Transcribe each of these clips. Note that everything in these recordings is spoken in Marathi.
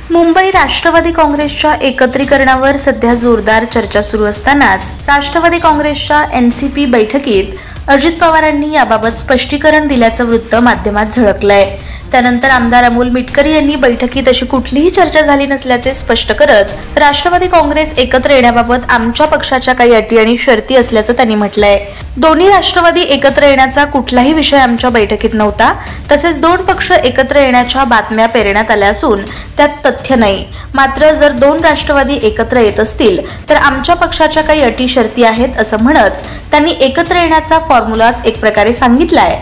मुंबई राष्ट्रवादी काँग्रेसच्या एकत्रीकरणावर सध्या जोरदार चर्चा सुरू असतानाच राष्ट्रवादी काँग्रेसच्या एनसीपी बैठकीत अजित पवारांनी याबाबत स्पष्टीकरण दिल्याचं वृत्त माध्यमात झळकलंय। त्यानंतर आमदार अमोल मिटकरी यांनी बैठकीत अशी कुठलीही चर्चा झाली नसल्याचे स्पष्ट करत राष्ट्रवादी काँग्रेस एकत्र येण्याबाबत आमच्या पक्षाच्या काही अटी आणि शर्ती असल्याचं त्यांनी म्हटलंय। दोन्ही राष्ट्रवादी एकत्र येण्याचा कुठलाही विषय आमच्या बैठकीत नव्हता, तसेच दोन पक्ष एकत्र येण्याच्या बातम्या पेरण्यात आल्या असून त्यात तथ्य नाही। मात्र जर दोन राष्ट्रवादी एकत्र येत असतील तर आमच्या पक्षाच्या काही अटी शर्ती आहेत असं म्हणत त्यांनी एकत्र येण्याचा फॉर्म्युलाच एक प्रकारे सांगितलाय।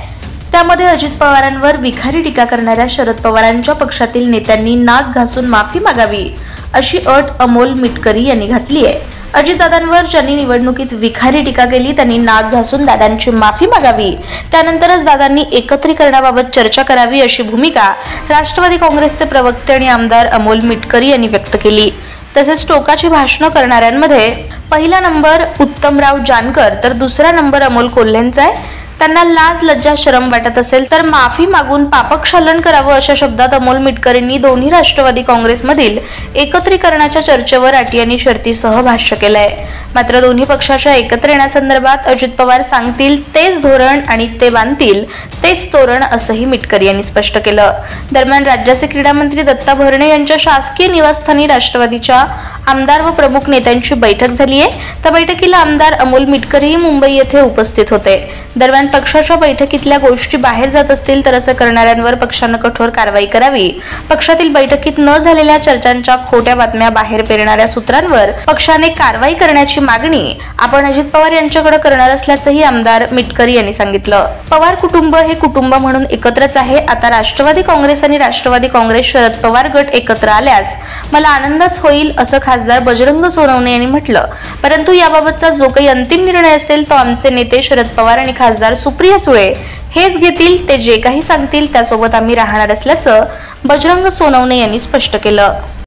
त्यामध्ये अजित पवारांवर विखारी टीका करणाऱ्या शरद पवारांच्या पक्षातील नेत्यांनी नाक घासून माफी मागावी अशी अट अमोल मिटकरी यांनी घातली आहे। अजितदादांवर ज्यांनी निवडणुकीत विखारी टीका केली त्यांनी नाक घासून दादांची माफी मागावी, त्यानंतरच दादांनी एकत्रीकरणाबाबत चर्चा करावी अशी भूमिका राष्ट्रवादी काँग्रेसचे प्रवक्ते आणि आमदार अमोल मिटकरी यांनी व्यक्त केली। तसेच टोकाची भाषणं करणाऱ्यांमध्ये पहिला नंबर उत्तमराव जानकर तर दुसरा नंबर अमोल कोल्हेंचा आहे। त्यांना लाज लज्जा शरम वाटत असेल तर माफी मागून पापक्षालन करावं अशा शब्दात अमोल मिटकरींनी दोन्ही राष्ट्रवादी काँग्रेसमधील एकत्रीकरणाच्या चर्चेवर अटी आणि शर्तीसह भाष्य केलंय। मात्र दोन्ही पक्षाच्या एकत्र येण्यासंदर्भात अजित पवार सांगतील तेच धोरण आणि ते बांधतील तेच तोरण असंही मिटकरी यांनी स्पष्ट केलं। दरम्यान राज्याचे क्रीडा मंत्री दत्ता भरणे यांच्या शासकीय निवासस्थानी राष्ट्रवादीच्या आमदार व प्रमुख नेत्यांची बैठक झाली आहे। त्या बैठकीला आमदार अमोल मिटकरी मुंबई येथे उपस्थित होते। दरम्यान पक्षाच्या बैठकीतल्या गोष्टी बाहेर जात असतील तर असं करणाऱ्यांवर पक्षानं कठोर कारवाई करावी। पक्षातील बैठकीत न झालेल्या चर्चांच्या खोट्या बातम्या बाहेर पेरणाऱ्या सूत्रांवर पक्षाने कारवाई करण्याची मागणी आपण अजित पवार यांच्याकडे करणार असल्याचंही आमदार मिटकरी यांनी सांगितलं। पवार कुटुंब हे कुटुंब म्हणून एकत्रच आहे। आता राष्ट्रवादी काँग्रेस आणि राष्ट्रवादी काँग्रेस शरद पवार गट एकत्र आल्यास मला आनंदच होईल असं खासदार बजरंग सोनवणे यांनी म्हटलं। परंतु याबाबतचा जो काही अंतिम निर्णय असेल तो आमचे नेते शरद पवार आणि खासदार सुप्रिया सुळे हेच घेतील। ते जे काही सांगतील त्यासोबत आम्ही राहणार असल्याचं बजरंग सोनवणे यांनी स्पष्ट केलं।